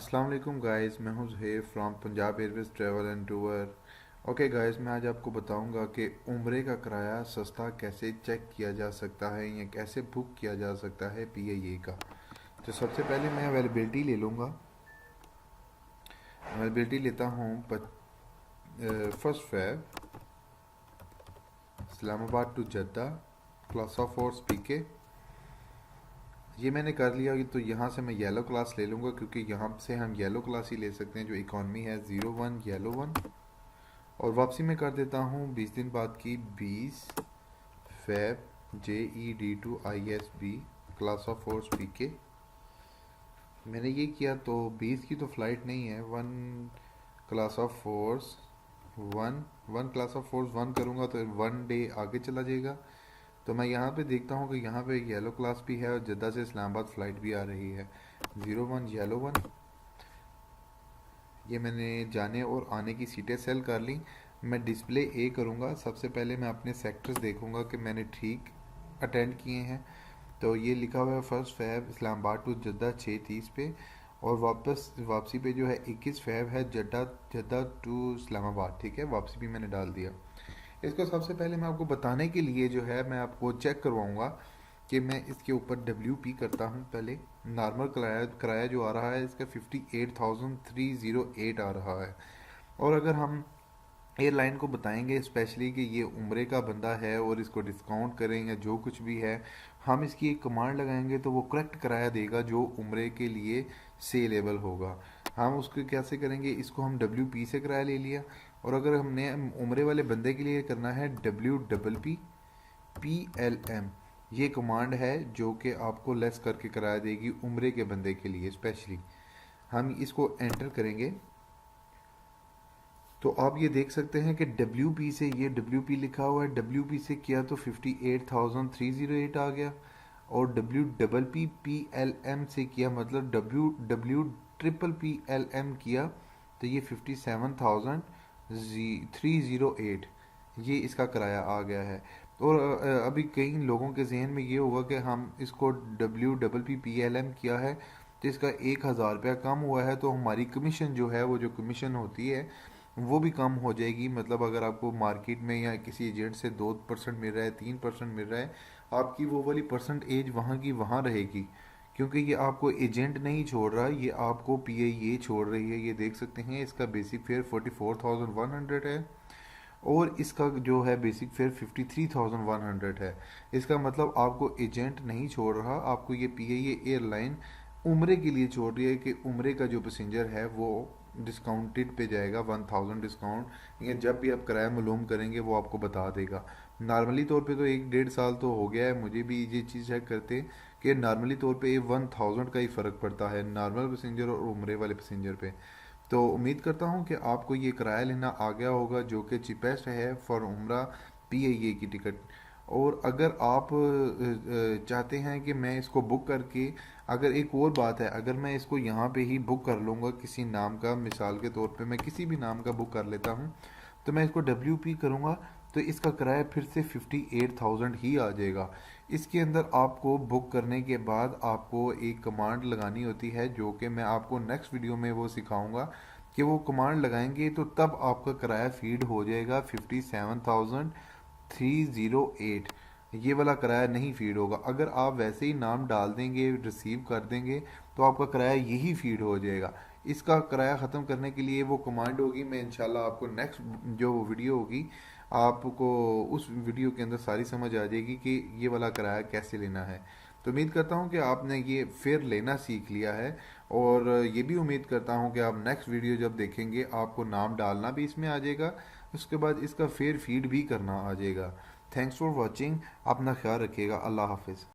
अस्सलाम वालेकुम गाइस, मैं हूं Zuhair from Punjab Airways travel and tour. Okay guys, मैं आज आपको बताऊंगा कि उम्रे का किराया सस्ता कैसे चेक किया जा सकता है या कैसे बुक किया जा सकता है पीआईए का। तो सबसे पहले मैं अवेलेबिलिटी ले लूँगा। अवेलेबिलिटी लेता हूँ first Feb Islamabad to Jeddah, class of force PK. ये मैंने कर लिया। तो यहाँ से मैं येलो क्लास ले लूँगा क्योंकि यहाँ से हम येलो क्लास ही ले सकते हैं जो इकॉनमी है, 01 येलो वन। और वापसी में कर देता हूँ 20 दिन बाद की 20 Feb JED2ISB, class of force PK. मैंने ये किया तो 20 की तो फ्लाइट नहीं है, one class of force one class of force one करूँगा तो 1 डे आगे चला जाएगा। तो मैं यहाँ पे देखता हूँ कि यहाँ पे येलो क्लास भी है और जद्दा से इस्लामाबाद फ़्लाइट भी आ रही है, 01 येलो वन। ये मैंने जाने और आने की सीटें सेल कर ली। मैं डिस्प्ले ए करूँगा। सबसे पहले मैं अपने सेक्टर्स देखूँगा कि मैंने ठीक अटेंड किए हैं। तो ये लिखा हुआ है first Feb Islamabad to Jeddah 6:30 पे, और वापसी पे जो है 21 फेब है जद्दा टू इस्लामाबाद। ठीक है, वापसी भी मैंने डाल दिया। इसको सबसे पहले मैं आपको बताने के लिए जो है मैं आपको चेक करवाऊँगा कि मैं इसके ऊपर WP करता हूँ। पहले नॉर्मल किराया जो आ रहा है इसका 58,308 आ रहा है। और अगर हम एयरलाइन को बताएंगे स्पेशली कि ये उम्रे का बंदा है और इसको डिस्काउंट करें या जो कुछ भी है, हम इसकी एक कमांड लगाएंगे तो वो करेक्ट किराया देगा जो उम्रे के लिए सेलेबल होगा। हम उसको कैसे करेंगे, इसको हम WP से किराया ले लिया, और अगर हमने उम्रे वाले बंदे के लिए करना है WPPLM, ये कमांड है जो कि आपको लेस करके किराया देगी उम्रे के बंदे के लिए स्पेशली। हम इसको एंटर करेंगे तो आप ये देख सकते हैं कि WP से, ये WP लिखा हुआ है, WP से किया तो 58,308 आ गया, और WPPLM से किया मतलब WPPLM किया तो ये 57,308, ये इसका किराया आ गया है। और अभी कई लोगों के जहन में ये होगा कि हम इसको WPPLM किया है तो इसका 1,000 रुपया कम हुआ है, तो हमारी कमीशन जो है, वो जो कमीशन होती है वो भी कम हो जाएगी। मतलब अगर आपको मार्केट में या किसी एजेंट से 2% मिल रहा है, 3% मिल रहा है, आपकी वो वाली परसेंटेज वहाँ की वहाँ रहेगी, क्योंकि ये आपको एजेंट नहीं छोड़ रहा, ये आपको पीआईए छोड़ रही है। ये देख सकते हैं इसका बेसिक फेयर 44,100 है और इसका जो है बेसिक फेयर 53,100 है। इसका मतलब आपको एजेंट नहीं छोड़ रहा, आपको ये पीआईए एयरलाइन उम्रे के लिए छोड़ रही है कि उम्रे का जो पैसेंजर है वो डिस्काउंटेड पे जाएगा, 1000 डिस्काउंट। या जब भी आप किराया मालूम करेंगे वो आपको बता देगा। नॉर्मली तौर पे तो 1-1.5 साल तो हो गया है मुझे भी ये चीज़ चेक करते कि नॉर्मली तौर पे ये 1000 का ही फ़र्क पड़ता है नॉर्मल पैसेंजर और उम्रे वाले पैसेंजर पे। तो उम्मीद करता हूँ कि आपको ये किराया लेना आ गया होगा जो कि चीपेस्ट है फॉर उम्रा पीआईए की टिकट। और अगर आप चाहते हैं कि मैं इसको बुक करके, अगर एक और बात है, अगर मैं इसको यहाँ पे ही बुक कर लूँगा किसी नाम का, मिसाल के तौर पे मैं किसी भी नाम का बुक कर लेता हूँ, तो मैं इसको WP करूँगा तो इसका किराया फिर से 58,000 ही आ जाएगा। इसके अंदर आपको बुक करने के बाद आपको एक कमांड लगानी होती है जो कि मैं आपको नेक्स्ट वीडियो में वो सिखाऊंगा कि वो कमांड लगाएंगे तो तब आपका किराया फीड हो जाएगा 57,308। ये वाला किराया नहीं फीड होगा। अगर आप वैसे ही नाम डाल देंगे, रिसीव कर देंगे, तो आपका किराया यही फीड हो जाएगा। इसका किराया ख़त्म करने के लिए वो कमांड होगी, मैं इंशाल्लाह आपको नेक्स्ट जो वीडियो होगी आपको उस वीडियो के अंदर सारी समझ आ जाएगी कि ये वाला किराया कैसे लेना है। तो उम्मीद करता हूँ कि आपने ये फेयर लेना सीख लिया है, और ये भी उम्मीद करता हूँ कि आप नेक्स्ट वीडियो जब देखेंगे आपको नाम डालना भी इसमें आ जाएगा, उसके बाद इसका फेयर फीड भी करना आ जाएगा। Thanks for watching. अपना ख्याल रखिएगा। अल्लाह हाफिज़।